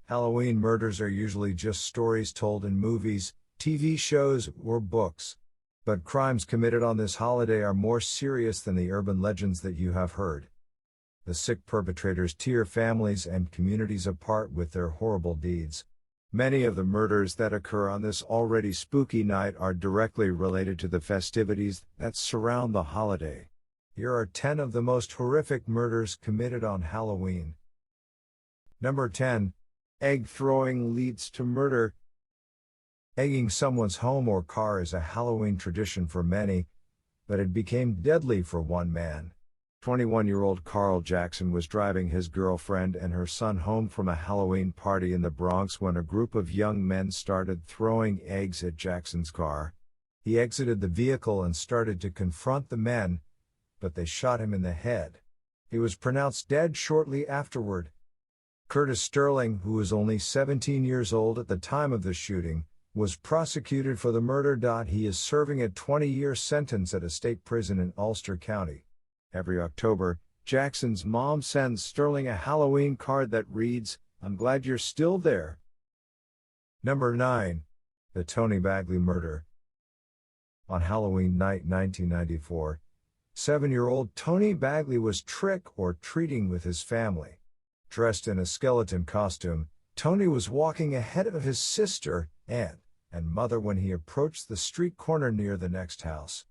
Halloween murders are usually just stories told in movies, TV shows, or books. But crimes committed on this holiday are more serious than the urban legends that you have heard. The sick perpetrators tear families and communities apart with their horrible deeds. Many of the murders that occur on this already spooky night are directly related to the festivities that surround the holiday. Here are 10 of the most horrific murders committed on Halloween. Number 10. Egg throwing leads to murder. Egging someone's home or car is a Halloween tradition for many, but it became deadly for one man. 21-year-old Carl Jackson was driving his girlfriend and her son home from a Halloween party in the Bronx when a group of young men started throwing eggs at Jackson's car. He exited the vehicle and started to confront the men, but they shot him in the head. He was pronounced dead shortly afterward. Curtis Sterling, who was only 17 years old at the time of the shooting, was prosecuted for the murder. He is serving a 20-year sentence at a state prison in Ulster County. Every October, Jackson's mom sends Sterling a Halloween card that reads, "I'm glad you're still there." Number 9. The Tony Bagley murder. On Halloween night 1994, 7-year-old Tony Bagley was trick-or-treating with his family. Dressed in a skeleton costume, Tony was walking ahead of his sister, aunt, and mother when he approached the street corner near the next house.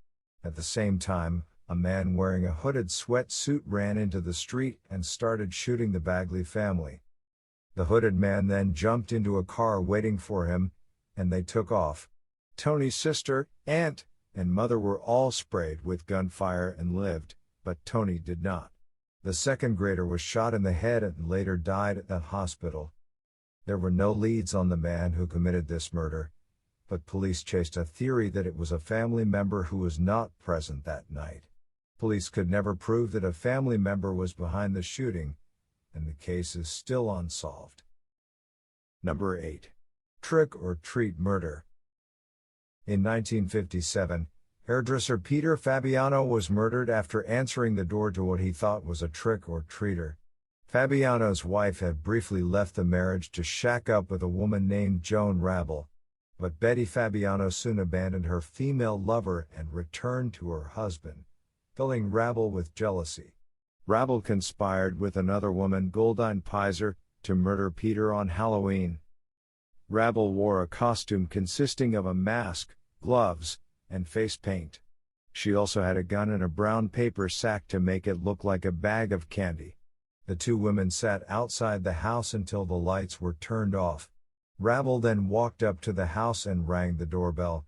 At the same time, a man wearing a hooded sweatsuit ran into the street and started shooting the Bagley family. The hooded man then jumped into a car waiting for him, and they took off. Tony's sister, aunt, and mother were all sprayed with gunfire and lived, but Tony did not. The second grader was shot in the head and later died at the hospital. There were no leads on the man who committed this murder, but police chased a theory that it was a family member who was not present that night. Police could never prove that a family member was behind the shooting, and the case is still unsolved. Number 8. Trick-or-treat murder. In 1957, hairdresser Peter Fabiano was murdered after answering the door to what he thought was a trick-or-treater. Fabiano's wife had briefly left the marriage to shack up with a woman named Joan Rabel, but Betty Fabiano soon abandoned her female lover and returned to her husband, filling Rabel with jealousy. Rabel conspired with another woman, Goldine Pizer, to murder Peter on Halloween. Rabel wore a costume consisting of a mask, gloves, and face paint. She also had a gun and a brown paper sack to make it look like a bag of candy. The two women sat outside the house until the lights were turned off. Rabel then walked up to the house and rang the doorbell.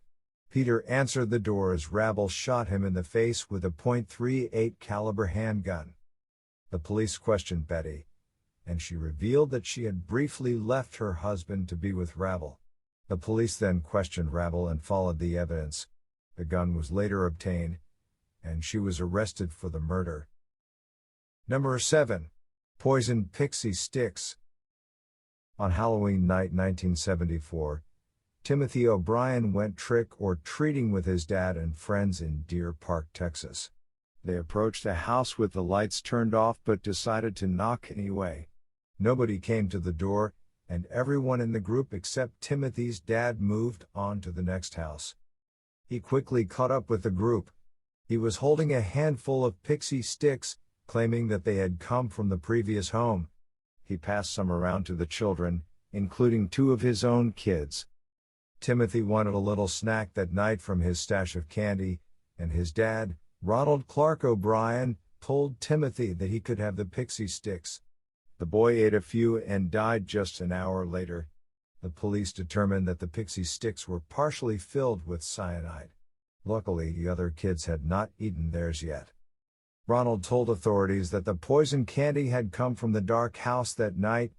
Peter answered the door as Rabel shot him in the face with a .38 caliber handgun. The police questioned Betty, and she revealed that she had briefly left her husband to be with Rabel. The police then questioned Rabel and followed the evidence. The gun was later obtained, and she was arrested for the murder. Number 7. Poisoned pixie sticks. On Halloween night 1974, Timothy O'Brien went trick-or-treating with his dad and friends in Deer Park, Texas. They approached a house with the lights turned off but decided to knock anyway. Nobody came to the door, and everyone in the group except Timothy's dad moved on to the next house. He quickly caught up with the group. He was holding a handful of pixie sticks, claiming that they had come from the previous home. He passed some around to the children, including 2 of his own kids. Timothy wanted a little snack that night from his stash of candy, and his dad, Ronald Clark O'Brien, told Timothy that he could have the pixie sticks. The boy ate a few and died just an hour later. The police determined that the pixie sticks were partially filled with cyanide. Luckily, the other kids had not eaten theirs yet. Ronald told authorities that the poison candy had come from the dark house that night,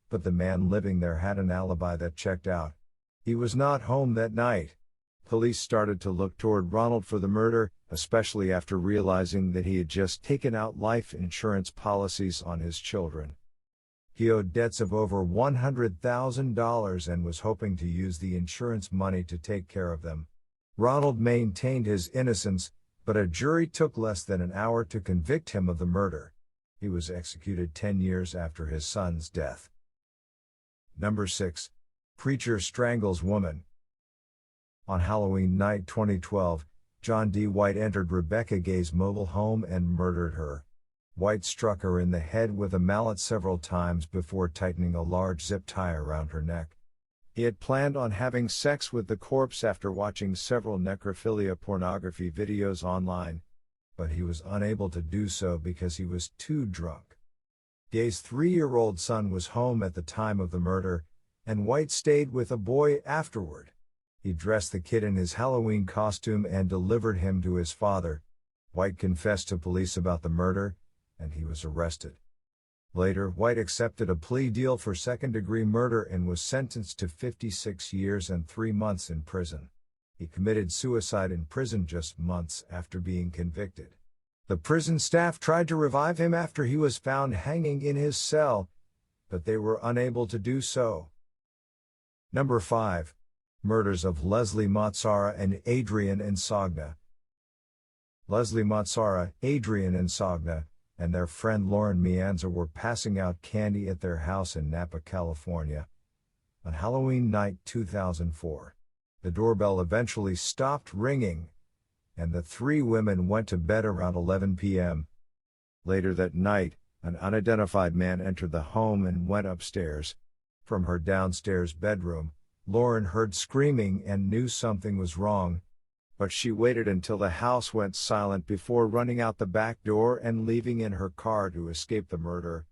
but the man living there had an alibi that checked out. He was not home that night. Police started to look toward Ronald for the murder, especially after realizing that he had just taken out life insurance policies on his children. He owed debts of over $100,000 and was hoping to use the insurance money to take care of them. Ronald maintained his innocence, but a jury took less than an hour to convict him of the murder. He was executed 10 years after his son's death. Number 6. Preacher strangles woman. On Halloween night 2012, John D. White entered Rebecca Gay's mobile home and murdered her. White struck her in the head with a mallet several times before tightening a large zip tie around her neck. He had planned on having sex with the corpse after watching several necrophilia pornography videos online, but he was unable to do so because he was too drunk. Gay's 3-year-old son was home at the time of the murder, and White stayed with a boy afterward. He dressed the kid in his Halloween costume and delivered him to his father. White confessed to police about the murder, and he was arrested. Later, White accepted a plea deal for second-degree murder and was sentenced to 56 years and 3 months in prison. He committed suicide in prison just months after being convicted. The prison staff tried to revive him after he was found hanging in his cell, but they were unable to do so. Number 5. Murders of Leslie Mazzara and Adrian Insogna. Leslie Mazzara, Adrian Insogna, and their friend Lauren Mianza were passing out candy at their house in Napa, California, on Halloween night 2004. The doorbell eventually stopped ringing, and the 3 women went to bed around 11 p.m. Later that night, an unidentified man entered the home and went upstairs. From her downstairs bedroom, Lauren heard screaming and knew something was wrong, but she waited until the house went silent before running out the back door and leaving in her car to escape the murder.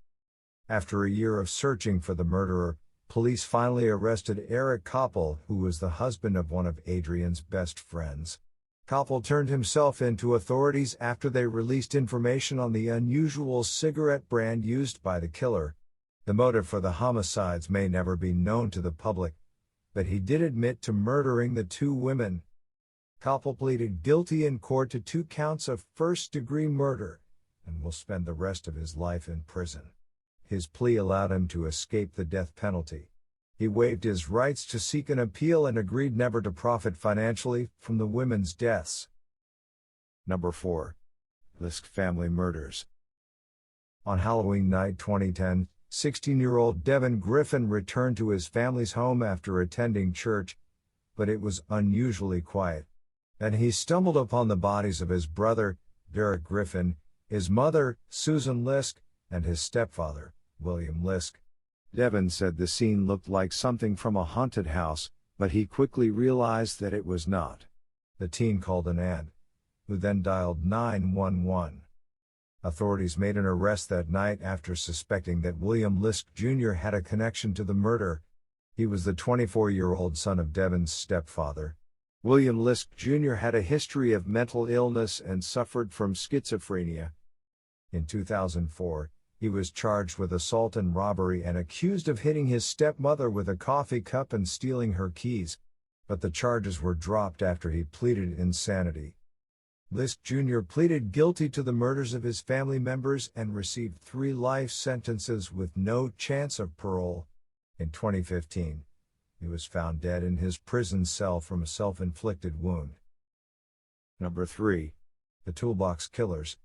After a year of searching for the murderer, police finally arrested Eric Koppel, who was the husband of one of Adrian's best friends. Koppel turned himself in to authorities after they released information on the unusual cigarette brand used by the killer. The motive for the homicides may never be known to the public, but he did admit to murdering the 2 women. Koppel pleaded guilty in court to 2 counts of first-degree murder, and will spend the rest of his life in prison. His plea allowed him to escape the death penalty. He waived his rights to seek an appeal and agreed never to profit financially from the women's deaths. Number 4. Liske family murders. On Halloween night 2010, 16-year-old Devin Griffin returned to his family's home after attending church, but it was unusually quiet. Then he stumbled upon the bodies of his brother, Derek Griffin, his mother, Susan Liske, and his stepfather, William Liske. Devin said the scene looked like something from a haunted house, but he quickly realized that it was not. The teen called an aunt, who then dialed 911. Authorities made an arrest that night after suspecting that William Liske Jr. had a connection to the murder. He was the 24-year-old son of Devin's stepfather. William Liske Jr. had a history of mental illness and suffered from schizophrenia. In 2004, he was charged with assault and robbery and accused of hitting his stepmother with a coffee cup and stealing her keys, but the charges were dropped after he pleaded insanity. Liske Jr. pleaded guilty to the murders of his family members and received 3 life sentences with no chance of parole. In 2015, he was found dead in his prison cell from a self-inflicted wound. Number 3. The Toolbox Killers.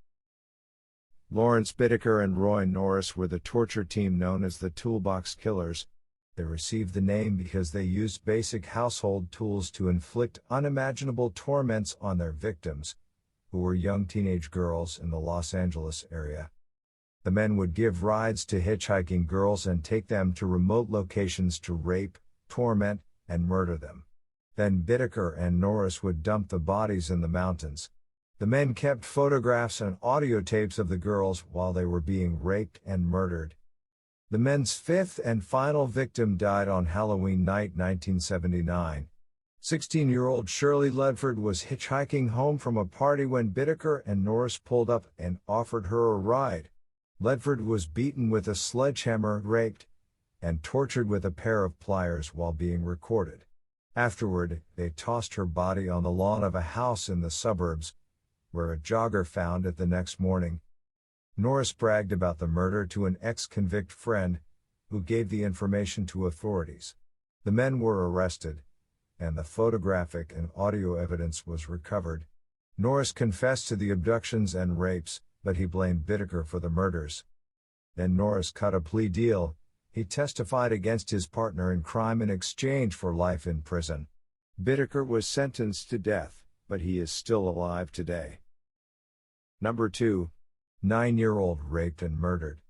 Lawrence Bittaker and Roy Norris were the torture team known as the Toolbox Killers. They received the name because they used basic household tools to inflict unimaginable torments on their victims, who were young teenage girls in the Los Angeles area. The men would give rides to hitchhiking girls and take them to remote locations to rape, torment, and murder them. Then Bittaker and Norris would dump the bodies in the mountains. The men kept photographs and audio tapes of the girls while they were being raped and murdered. The men's 5th and final victim died on Halloween night 1979. 16-year-old Shirley Ledford was hitchhiking home from a party when Bittaker and Norris pulled up and offered her a ride. Ledford was beaten with a sledgehammer, raped, and tortured with a pair of pliers while being recorded. Afterward, they tossed her body on the lawn of a house in the suburbs, where a jogger found it the next morning. Norris bragged about the murder to an ex-convict friend, who gave the information to authorities. The men were arrested, and the photographic and audio evidence was recovered. Norris confessed to the abductions and rapes, but he blamed Bittaker for the murders. Then Norris cut a plea deal, He testified against his partner in crime in exchange for life in prison. Bittaker was sentenced to death, but he is still alive today. Number 2. 9-year-old raped and murdered.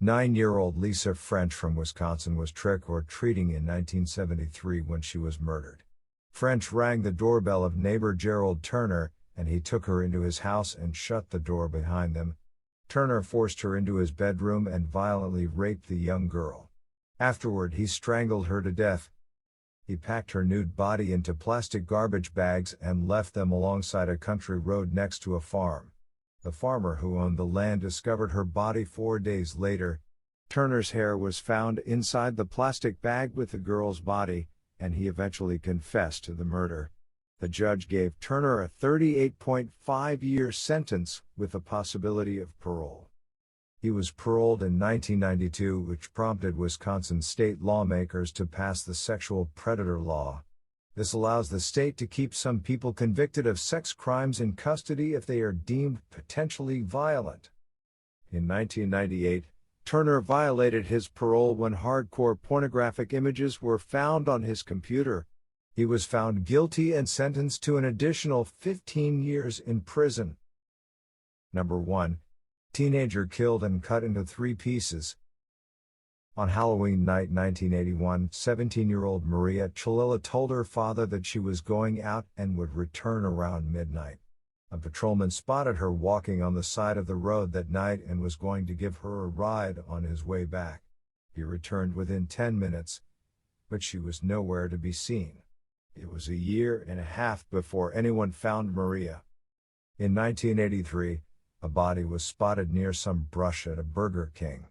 9-year-old Lisa French from Wisconsin was trick-or-treating in 1973 when she was murdered. French rang the doorbell of neighbor Gerald Turner, and he took her into his house and shut the door behind them. Turner forced her into his bedroom and violently raped the young girl. Afterward, he strangled her to death. He packed her nude body into plastic garbage bags and left them alongside a country road next to a farm. The farmer who owned the land discovered her body 4 days later. Turner's hair was found inside the plastic bag with the girl's body, and he eventually confessed to the murder. The judge gave Turner a 38.5-year sentence with the possibility of parole. He was paroled in 1992, which prompted Wisconsin state lawmakers to pass the sexual predator law. This allows the state to keep some people convicted of sex crimes in custody if they are deemed potentially violent. In 1998, Turner violated his parole when hardcore pornographic images were found on his computer. He was found guilty and sentenced to an additional 15 years in prison. Number 1. Teenager killed and cut into 3 pieces. On Halloween night 1981, 17-year-old Maria Chalila told her father that she was going out and would return around midnight. A patrolman spotted her walking on the side of the road that night and was going to give her a ride on his way back. He returned within 10 minutes, but she was nowhere to be seen. It was a year and a half before anyone found Maria. In 1983, a body was spotted near some brush at a Burger King.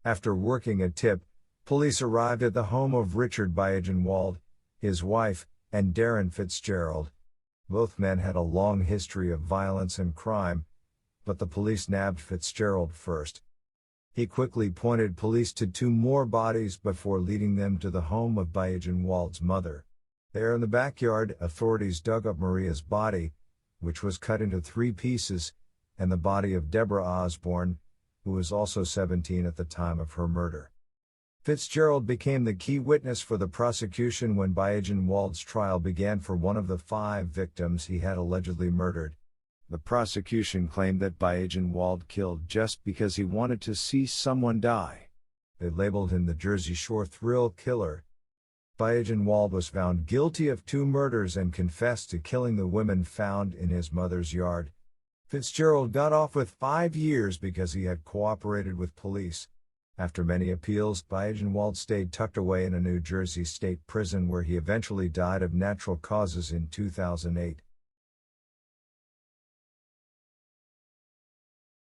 After working a tip, police arrived at the home of Richard Bayegenwald, his wife, and Darren Fitzgerald. Both men had a long history of violence and crime, but the police nabbed Fitzgerald first. He quickly pointed police to 2 more bodies before leading them to the home of Bayegenwald's mother. There in the backyard, authorities dug up Maria's body, which was cut into 3 pieces, and the body of Deborah Osborne, who was also 17 at the time of her murder. Fitzgerald became the key witness for the prosecution when Bayegenwald's trial began for one of the 5 victims he had allegedly murdered. The prosecution claimed that Bayegenwald killed just because he wanted to see someone die. They labeled him the Jersey Shore thrill killer. Bayegenwald was found guilty of 2 murders and confessed to killing the women found in his mother's yard. Fitzgerald got off with 5 years because he had cooperated with police. After many appeals, Bayegenwald stayed tucked away in a New Jersey state prison where he eventually died of natural causes in 2008.